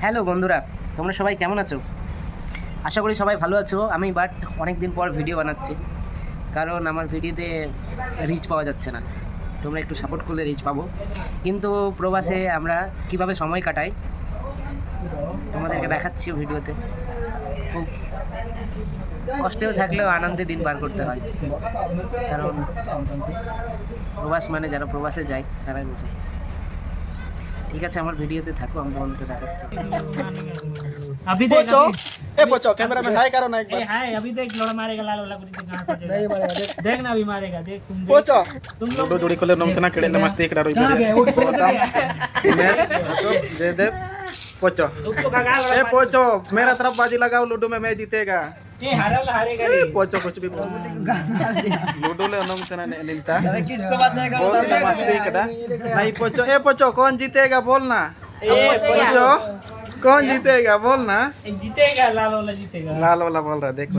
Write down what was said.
Hello বন্ধুরা, তোমরা সবাই কেমন আছো? আশা করি সবাই ভালো আছো। আমি অনেক দিন পর ভিডিও বানাচ্ছি, কারণ আমার ভিডিওতে রিচ পাওয়া যাচ্ছে না। তোমরা একটু সাপোর্ট করলে রিচ পাবো। কিন্তু প্রবাসে আমরা কিভাবে সময় কাটাই তোমাদেরকে দেখাচ্ছি ভিডিওতে। খুব কষ্টেও থাকলেও আনন্দে দিন পার করতে হয়, কারণ প্রবাস মানে যারা প্রবাসে যায় তারাই বোঝে। ঠিক আছে, আমার ভিডিওতে থাকো, আমি তোমাদেরকে দেখাচ্ছি। अभी देख पोचो ए पोचो कैमरा में हाय करो ना एक ए बार हाय अभी देख लौड़ा मारेगा लाल वाला कुछ कहां पर देख ना अभी मारेगा देख तुम देख पोचो तुम लोग लूडो जोड़ी खोले नम तना खेले मस्ती एकड़ा रोई कहां गए उठ पड़े उमेश अशोक जयदेव पोचो उसको भगा ए लौड़ा पोचो मेरा तरफ बाजी लगाओ लूडो में मैं जीतेगा ए हारेगा ए रे पोचो कुछ भी बोल लूडो ले नम तना निलता किसको बचाएगा? बहुत ही मस्ती एकड़ा नहीं पोचो ए पोचो कौन जीतेगा बोलना ए पोचो कौन जीतेगा बोलना जीतेगा लाल वाला जीतेगा लाल वाला बोल रहा है देखो